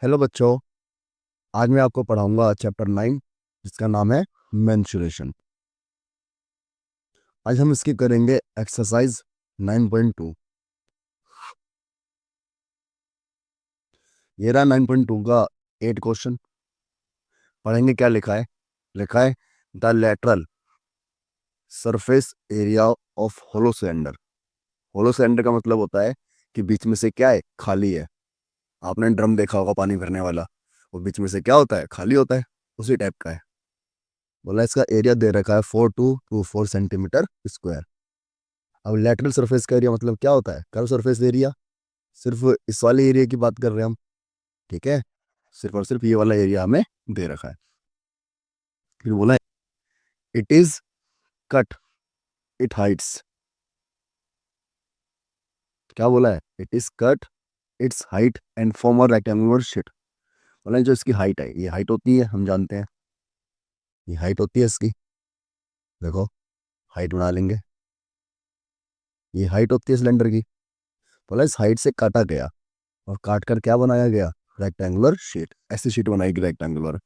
Hello बच्चों। आज मैं आपको पढ़ाऊंगा चैप्टर 9 जिसका नाम है मेंस्ट्रुएशन। आज हम इसकी करेंगे एक्सरसाइज 9.2। ये रहा 9.2 का 8 क्वेश्चन। पढ़ेंगे क्या लिखा है the lateral surface area of hollow cylinder. Hollow cylinder का मतलब होता है कि बीच में से क्या है, खाली है। आपने ड्रम देखा होगा पानी भरने वाला, वो बीच में से क्या होता है, खाली होता है। उसी टाइप का है। बोला इसका एरिया दे रखा है 4224 सेंटीमीटर स्क्वायर। अब लेटरल सरफेस का एरिया मतलब क्या होता है, कर्व सरफेस एरिया। सिर्फ इस वाले एरिया की बात कर रहे हैं हम, ठीक है। सिर्फ और सिर्फ ये वाला एरिया हमें दे रखा है। फिर बोला it is cut it Heights. क्या बोला है, it is cut it's height and form a rectangular sheet. बोला जो इसकी हाइट है, ये हाइट होती है, हम जानते हैं ये हाइट होती है इसकी। देखो हाइट बना लेंगे, ये हाइट होती है सिलेंडर की। बोला इस हाइट से काटा गया और काट कर क्या बनाया गया, रेक्टेंगुलर शीट। ऐसी शीट बनाएगी रेक्टेंगुलर।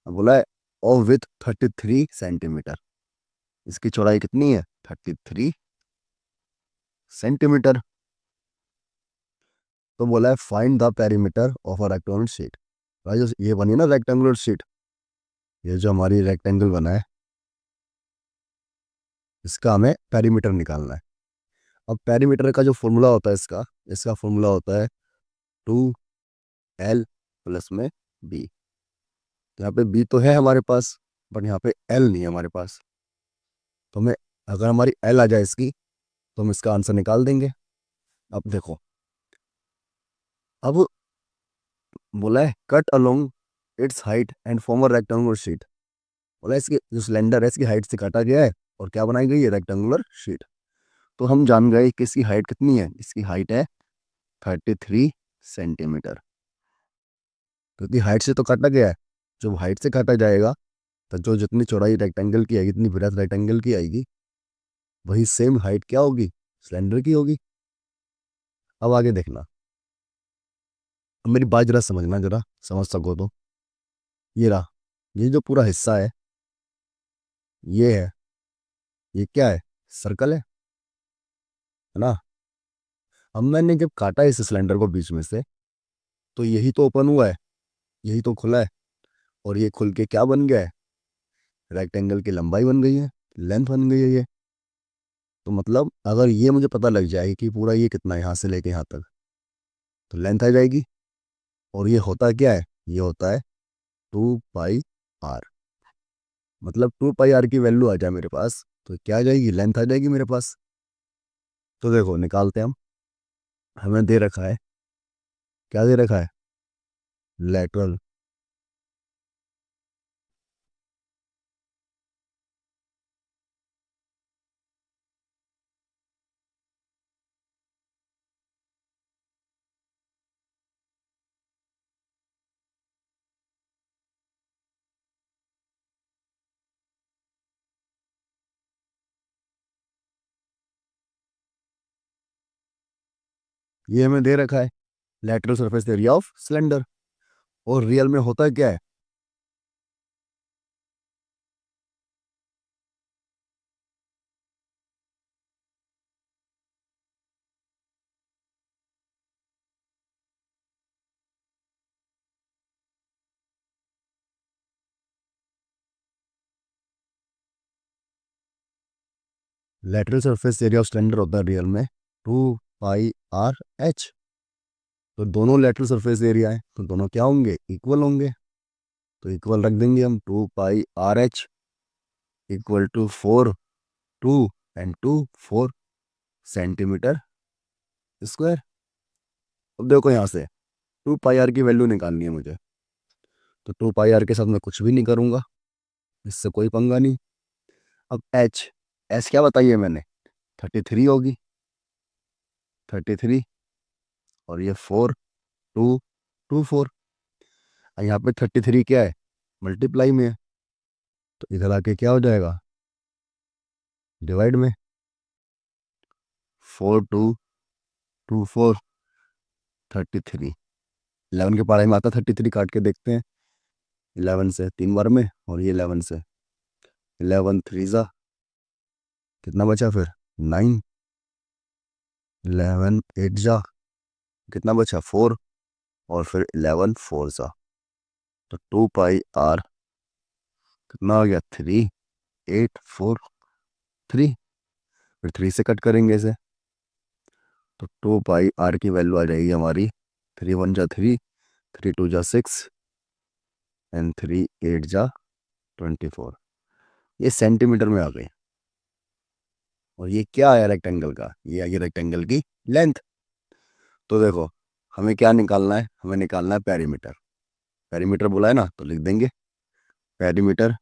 अब बोला है और विथ 33 सेंटीमीटर। इसकी चौड़ाई कितनी है, 33 सेंटीमीटर। तो बोला है find the perimeter of a rectangular sheet. भाई जो ये बनी ना रेक्टेंगुलर शीट, ये जो हमारी रेक्टेंगल बना है, इसका हमें पेरीमीटर निकालना है। अब पेरीमीटर का जो फॉर्मूला होता है इसका इसका फॉर्मूला होता है 2L प्लस में बी। यहाँ पे बी तो है हमारे पास, बट यहाँ पे एल नहीं है हमारे पास। तो हमें अगर हमारी एल आ जाए इसकी, तो हम इसका आंसर निकाल देंगे। अब देखो, अब बोला है cut along it's height and form a rectangular sheet. बोला इसकी जो सिलेंडर है इसकी हाइट से काटा गया है और क्या बनाई गई है, रेक्टेंगुलर शीट। तो हम जान गए कि इसकी हाइट कितनी है, इसकी हाइट है 33 सेंटीमीटर। क्योंकि हाइट से तो काटा गया है, जब हाइट से काटा जाएगा तो जो जितनी चौड़ाई रेक्टेंगल की आएगी, जितनी ब्रेथ रेक्टेंगल की आएगी, वही सेम हाइट क्या होगी, सिलेंडर की होगी। अब आगे देखना, अब मेरी बात जरा समझना, जरा समझ सको तो। ये रहा, ये जो पूरा हिस्सा है, ये क्या है, सर्कल है ना। अब मैंने जब काटा इस सिलेंडर को बीच में से, तो यही तो ओपन हुआ है, यही तो खुला है। और ये खुल के क्या बन गया है, रेक्टेंगल की लंबाई बन गई है, लेंथ बन गई है ये। तो मतलब अगर ये मुझे पता लग जाए कि पूरा ये कितना है यहाँ से लेके यहाँ तक, तो लेंथ आ जाएगी। और ये होता क्या है, ये होता है 2 पाई आर। मतलब 2 पाई आर की वैल्यू आ जाए मेरे पास, तो क्या आ जाएगी, लेंथ आ जाएगी मेरे पास। तो देखो निकालते हैं हम। हमें दे रखा है, क्या दे रखा है, लेटरल। ये हमें दे रखा है lateral surface area of cylinder. और रियल में होता क्या है, lateral surface area of cylinder होता है रियल में 2 पाई आर एच। तो दोनों लेटरल सरफेस एरिया है, तो दोनों क्या होंगे, इक्वल होंगे। तो इक्वल रख देंगे हम, 2 pi R H equal to 4 2 and 2 4 centimetre square. अब देखो यहाँ से 2 पाई आर की वैल्यू निकालनी है मुझे। तो 2 पाई आर के साथ मैं कुछ भी नहीं करूँगा, इससे कोई पंगा नहीं। अब एच, एच क्या बताइए मैंने, 33 होगी, 33। और ये 4 2 2 4। और यहाँ पे 33 क्या है, मल्टीप्लाई में है। तो इधर आके क्या हो जाएगा, डिवाइड में। 4 2 2 4 33। 11 के पढ़ाई में आता 33, काट के देखते हैं। 11 से 3 बार में, और ये 11 से। 11 3 जा, कितना बचा फिर? 9। 11 8 जा, कितना बचा? 4। और फिर 11 4 जा, तो 2 पाई r कितना आ गया? 3 8 4 3। फिर 3 से कट करेंगे इसे, तो 2 पाई r की वैल्यू आ जाएगी हमारी 3 1 जा 3, 3 2 जा 6, एंड 3 8 जा 24। ये सेंटीमीटर में आ गई। और ये क्या आया रेक्टेंगल का? ये आ गया रेक्टेंगल की लेंथ। तो देखो, हमें क्या निकालना है? हमें निकालना है पेरीमीटर। पेरीमीटर बोला है ना, तो लिख देंगे पेरीमीटर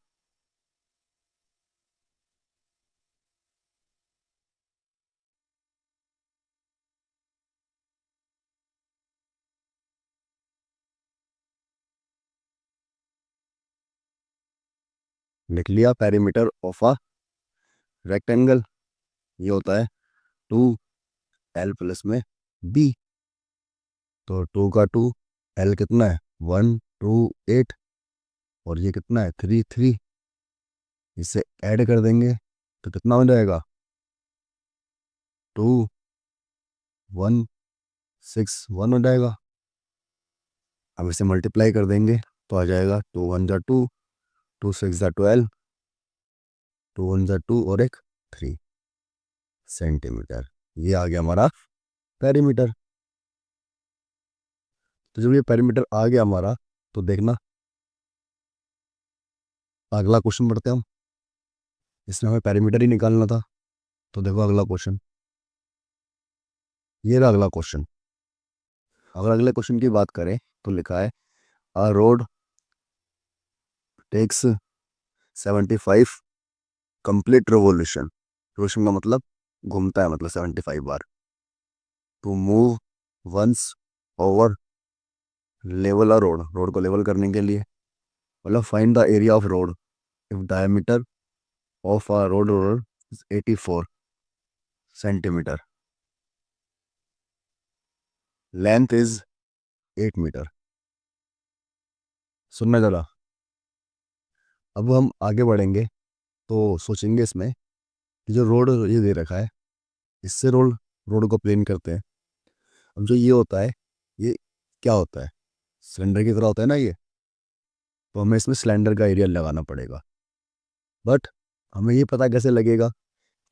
लिख लिया। पेरीमीटर ऑफ अ रेक्टेंगल ये होता है 2l प्लस में b। तो 2 का 2, l कितना है? 1 2 8, और ये कितना है? 3 3। इसे ऐड कर देंगे तो कितना हो जाएगा? 2 1 6 1 हो जाएगा। अब इसे मल्टीप्लाई कर देंगे तो आ जाएगा 2 1 जा 2, 2 6 जा 12, 2 1 जा 2, और एक 3 सेंटीमीटर। ये आ गया हमारा पेरीमीटर। तो जब ये पेरीमीटर आ गया हमारा, तो देखना अगला क्वेश्चन पढ़ते हैं हम। इसमें हमें पेरीमीटर ही निकालना था। तो देखो अगला क्वेश्चन, ये रहा अगला क्वेश्चन। अगर अगले क्वेश्चन की बात करें तो लिखा है a road takes 75 complete revolution. Revolution का मतलब घूमता है, मतलब 75 बार। To move once over level a road, road को लेवल करने के लिए। मतलब find the area of road if diameter of a road roller is 84 centimetre, length is 8 metre. सुनना जरा। अब हम आगे बढ़ेंगे तो सोचेंगे इसमें कि जो रोड ये दे रखा है, इससे रोड रोड को प्लेन करते हैं। अब जो ये होता है, ये क्या होता है? सिलेंडर की तरह होता है ना ये। तो हमें इसमें सिलेंडर का एरिया लगाना पड़ेगा। बट हमें ये पता कैसे लगेगा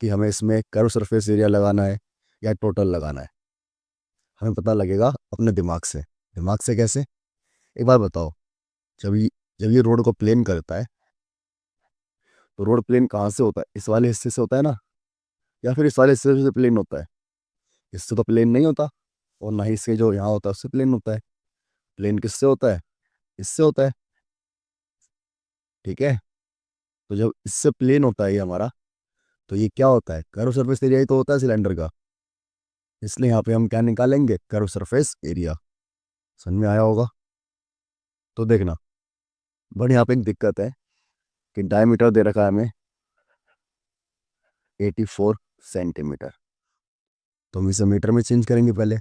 कि हमें इसमें कर्व सरफेस एरिया लगाना है या टोटल लगाना है? हमें पता लगेगा अपने दिमाग से। दिमाग से कैसे? एक बार बताओ, जब ये रोड को प्लेन करता है, तो रोड प्लेन कहाँ से होता है? इस वाले हिस्से से होता है ना, या फिर इस वाले हिस्से से प्लेन होता है? इससे तो प्लेन नहीं होता, और ना ही इसके जो यहाँ होता है उससे प्लेन होता है। प्लेन किससे होता है? इससे होता है। ठीक है। तो जब इससे प्लेन होता है ये हमारा, तो ये क्या होता है? कर्व सरफेस एरिया ही तो होता है सिलेंडर का। इसलिए यहाँ पे हम क्या निकालेंगे? Curve surface area. समझ में आया होगा? तो देखना, बट यहाँ पे एक दिक्कत है कि डायमीटर दे रखा है हमें 84 सेंटीमीटर। तो हम इसे मीटर में चेंज करेंगे पहले।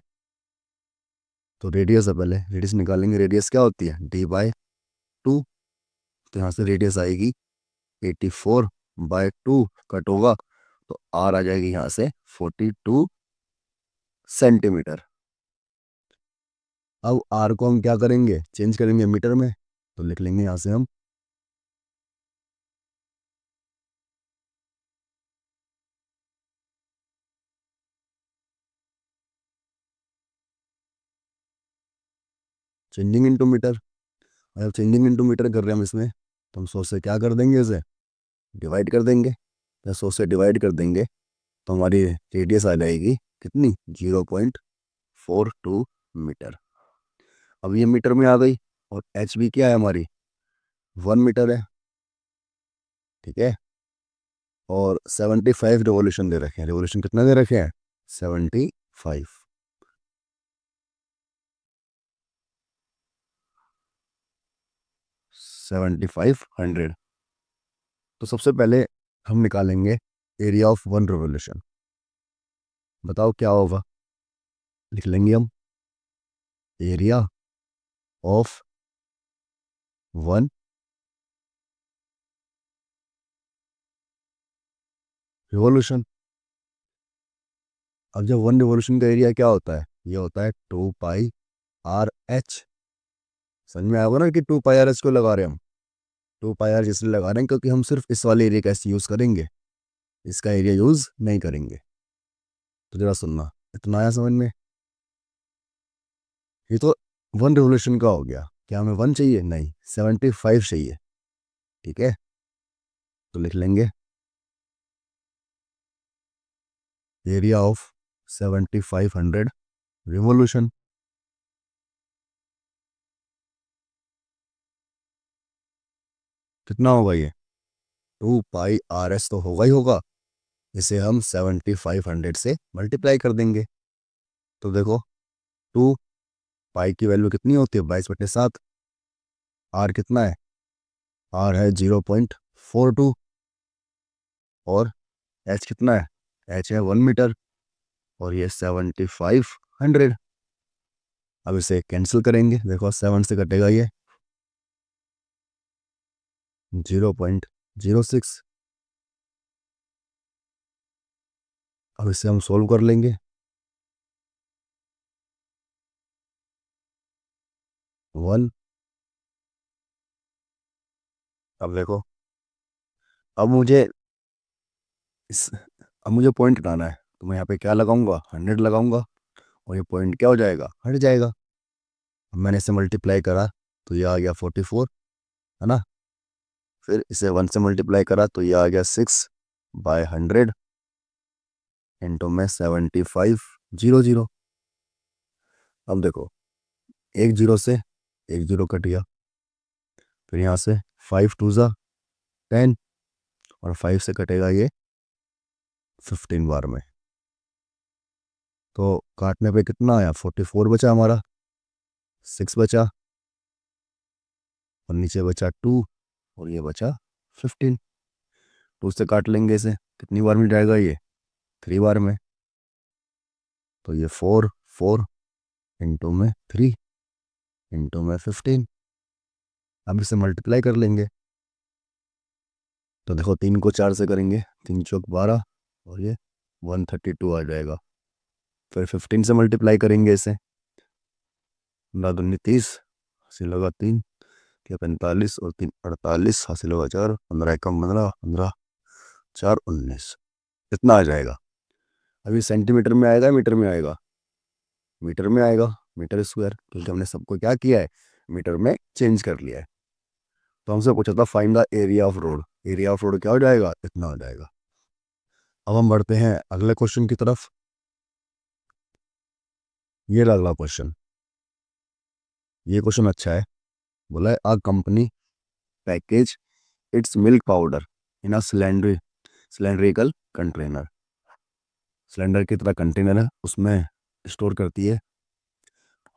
तो रेडियस है, पहले रेडियस निकालेंगे। रेडियस क्या होती है? d/2। तो यहाँ से रेडियस आएगी 84/2, कट होगा तो r आ जाएगी यहाँ से 42 सेंटीमीटर। अब r को हम क्या करेंगे? चेंज करेंगे मीटर में। तो लिख लेंगे यहाँ से हम चेंजिंग इनटू मीटर। जब चेंजिंग इनटू मीटर कर रहे हैं हम इसमें, तो हम 100 से क्या कर देंगे? इसे डिवाइड कर देंगे। जब 100 से डिवाइड कर देंगे तो हमारी रेडियस आ जाएगी कितनी? 0.42 मीटर। अब ये मीटर में आ गई, और एच भी क्या है हमारी? 1 मीटर है। ठीक है। और 75 रिवोल्यूशन दे रखे हैं। रिवोल्यूशन कितना दे रखे हैं? 75। 7500। तो सबसे पहले हम निकालेंगे एरिया ऑफ 1 रिवोल्यूशन। बताओ क्या होगा? लिख लेंगे हम एरिया ऑफ वन रिवॉल्यूशन। अब जब वन रिवॉल्यूशन का एरिया क्या होता है, ये होता है 2 पाई RH। समझ में आया होगा ना कि 2 पाई RH को लगा रहे हैं हम। 2 पाई R जिसने लगा रहे हैं क्योंकि हम सिर्फ इस वाले एरिया का ऐसे यूज़ करेंगे, इसका एरिया यूज़ नहीं करेंगे। तो जरा सुनना, इतना आया समझ में। ये तो वन रिवोल्यूशन का हो गया। क्या हमें वन चाहिए? नहीं, 75 चाहिए। ठीक है, तो लिख लेंगे एरिया ऑफ 7500 रिवोल्यूशन। कितना होगा ये? 2 पाई RS तो होगा ही होगा। इसे हम 7500 से मल्टीप्लाई कर देंगे। तो देखो, 2 पाई की वैल्यू कितनी होती है? 22/7। आर कितना है? आर है 0.42। और एच कितना है? एच है 1 मीटर। और ये 7500। अब इसे कैंसिल करेंगे। देखो 7 से कटेगा ये 0.06। अब इसे हम सोल्व कर लेंगे। 1। अब देखो, अब मुझे इस अब मुझे पॉइंट हटाना है, तो मैं यहाँ पे क्या लगाऊंगा? 100 लगाऊंगा। और ये पॉइंट क्या हो जाएगा? हट जाएगा। अब मैंने इसे मल्टीप्लाई करा तो ये आ गया 44, है ना। फिर इसे 1 से मल्टीप्लाई करा तो ये आ गया 6/100 इंटू में 7500। अब देखो, एक जीरो से एक जीरो कट गया। फिर यहाँ से 5 2 ज़ा 10। और 5 से कटेगा ये 15 बार में। तो काटने पे कितना आया? 44 बचा हमारा, 6 बचा, और नीचे बचा 2, और ये बचा 15। 2 से काट लेंगे इसे, कितनी बार में जाएगा ये? 3 बार में। तो ये 4 4 इंटू में 3 इंटू में 15। अब इसे मल्टीप्लाई कर लेंगे। तो देखो, 3 को 4 से करेंगे, 3 चौक 12, और ये 132 आ जाएगा। फिर 15 से मल्टीप्लाई करेंगे इसे, 15 दूनी 30, हासिल होगा 3, क्या 45, और 3 48, हासिल होगा 4, 15 एकम 15, 15 4 19। इतना आ जाएगा। अभी सेंटीमीटर में आएगा, मीटर में आएगा? मीटर में आएगा, मीटर स्क्वायर, क्योंकि हमने सबको क्या किया है? मीटर में चेंज कर लिया है। तो हमसे पूछा था find the area of road. Area of road क्या हो जाएगा? इतना हो जाएगा। अब हम बढ़ते हैं अगले क्वेश्चन की तरफ। ये रहा अगला क्वेश्चन। ये क्वेश्चन अच्छा है। बोला है a company package its milk powder in a cylindrical container. Cylinder की तरह कंटेनर है, उसमें स्टोर करती है।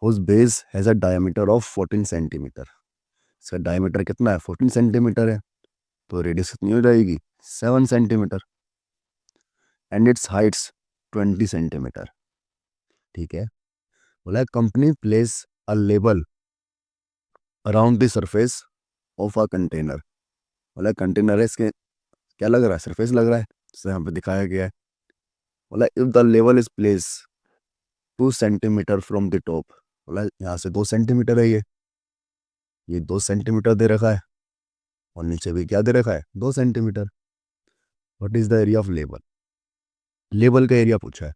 Whose base has a diameter of 14 centimetre. इसका डायमीटर कितना है? 14 सेंटीमीटर है। तो रेडियस कितनी हो जाएगी? 7 centimetre. And it's Heights 20 centimetre. ठीक है। बोला company place a label around the surface of a container. बोला कंटेनर है, इसके क्या लग रहा है? सरफेस लग रहा है, जैसे यहाँ पे दिखाया गया है। बोला if the level is place 2 centimetre from the top. बोला यहाँ से 2 सेंटीमीटर है, ये 2 सेंटीमीटर दे रखा है, और नीचे भी क्या दे रखा है? 2 centimetre. What is the area of label? Label का एरिया पूछा है।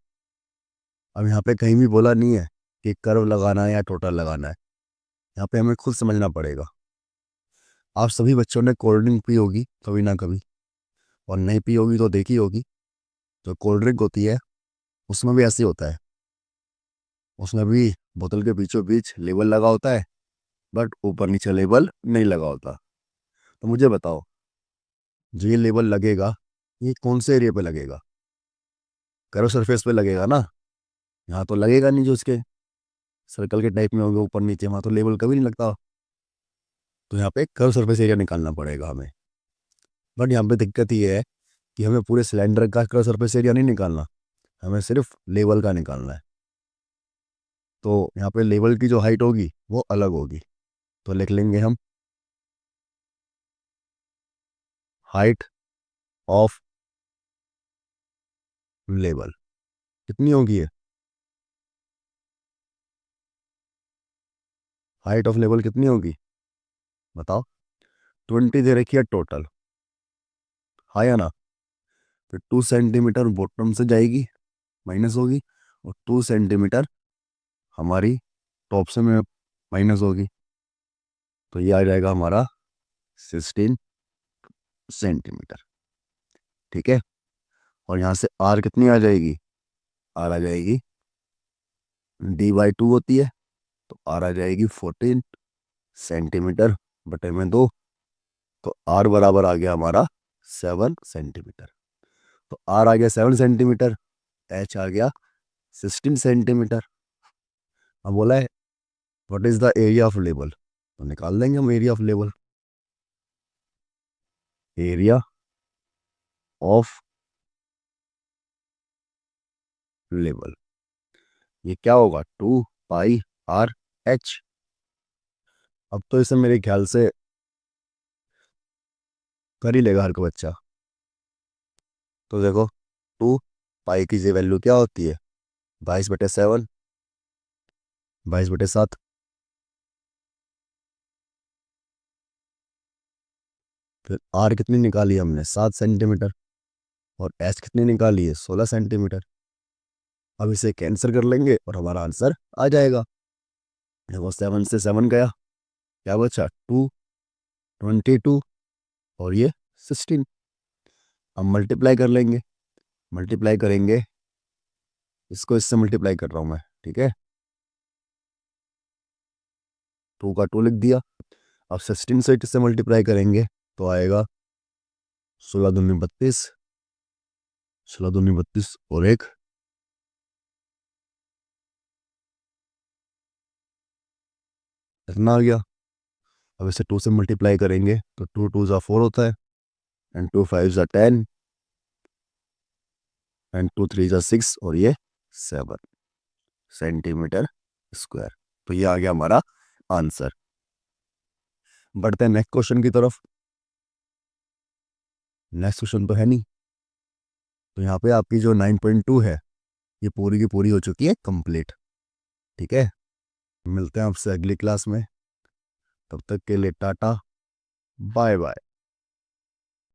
अब यहाँ पे कहीं भी बोला नहीं है कि कर्व लगाना है या टोटल लगाना है। यहाँ पे हमें खुद समझना पड़ेगा। आप सभी बच्चों ने कोल्ड ड्रिंक पी होगी कभी ना कभी, और नहीं पी होगी तो देखी होगी। जो कोल्ड ड्रिंक होती है उसमें भी ऐसे ही होता है। उसमें भी बोतल के बीचों बीच लेबल लगा होता है, बट ऊपर नीचे लेबल नहीं लगा होता। तो मुझे बताओ, जो ये लेबल लगेगा, ये कौन से एरिया पे लगेगा? कर्व सरफेस पे लगेगा ना। यहाँ तो लगेगा नहीं, जो उसके सर्कल के टाइप में होगा ऊपर नीचे, वहाँ तो लेबल कभी नहीं लगता। तो यहाँ पे कर्व सरफेस एरिया निकालना पड़ेगा हमें। बट यहाँ पे दिक्कत ये है कि हमें पूरे सिलेंडर का कर्व सरफेस एरिया नहीं निकालना, हमें सिर्फ लेवल का निकालना है। तो यहाँ पे लेवल की जो हाइट होगी वो अलग होगी। तो लिख लेंगे हम हाइट ऑफ लेवल कितनी होगी ये, हाइट ऑफ लेवल कितनी होगी बताओ। 20 दे रखी है टोटल, हाँ या ना। फिर 2 सेंटीमीटर बॉटम से जाएगी, माइनस होगी, और 2 सेंटीमीटर हमारी टॉप से में माइनस होगी। तो ये आ जाएगा हमारा 16 सेंटीमीटर। ठीक है, और यहाँ से आर कितनी आ जाएगी, आर आ जाएगी D/2 होती है, तो आर आ जाएगी 14 सेंटीमीटर बटे में 2। तो आर बराबर आ गया हमारा 7 सेंटीमीटर। तो आर आ गया 7 सेंटीमीटर, एच आ गया 16 सेंटीमीटर। अब बोला है what is the area of level, तो निकाल देंगे हम area of level. Area of level ये क्या होगा, 2πr/h। अब तो इसे मेरे ख्याल से कर ही लेगा हर कोई बच्चा। तो देखो 2 पाई की जी वैल्यू क्या होती है, 22/7, 22/7। फिर आर कितनी निकाली हमने, 7 सेंटीमीटर, और एच कितनी निकाली है, 16 सेंटीमीटर। अब इसे कैंसिल कर लेंगे और हमारा आंसर आ जाएगा। देखो 7 से 7 गया, क्या बचा 2, 22, और ये 16। अब मल्टीप्लाई कर लेंगे, मल्टीप्लाई करेंगे, इसको इससे मल्टीप्लाई कर रहा हूँ मैं, ठीक है। 2 का 2 लिख दिया। अब 16 से इससे मल्टीप्लाई करेंगे तो आएगा 16 दूनी 32, 16 दूनी 32 और एक इतना आ गया। अब इसे 2 से मल्टीप्लाई करेंगे तो 2 2 ज़ा 4 होता है, एंड 2 5 ज़ा 10, एंड 2 3 ज़ा 6, और ये 7 सेंटीमीटर स्क्वायर। तो ये आ गया हमारा आंसर। बढ़ते हैं नेक्स्ट क्वेश्चन की तरफ। नेक्स्ट क्वेश्चन तो है नहीं, तो यहाँ पे आपकी जो 9.2 है ये पूरी की पूरी हो चुकी है कंप्लीट। ठीक है, मिलते हैं आपसे अगली क्लास में, तब तक के लिए टाटा, बाय बाय।